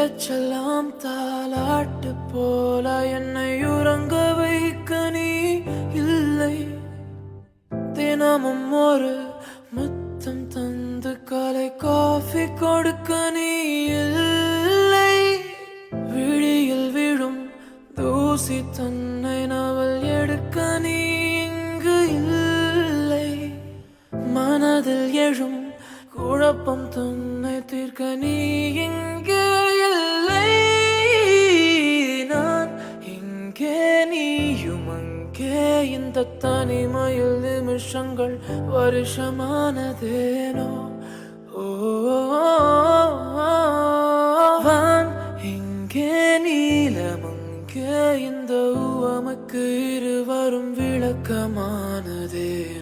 பேச்செல்லாம் தாலாட்டு போல என்னை உறங்க வைக்க நீ இல்லை. தினமும் ஒரு முத்தம் தந்து காலை காஃபி கொடுக்க நீ இல்லை. விழியில் விழும் தூசி தன்னை நவல் எடுக்க நீ இங்கு இல்லை. மனதில் எழும் குழப்பம் தன்னை தீர்க்க நீ இங்கே இல்லை. நான் இங்கே நீயும் அங்கே, இந்த தனிமையில் நிமிஷங்கள் வருஷமானதேனோ. வான் இங்கே நீலம் அங்கே, இந்த உவமைக்கு இருவரும் விளக்கமானதேனோ.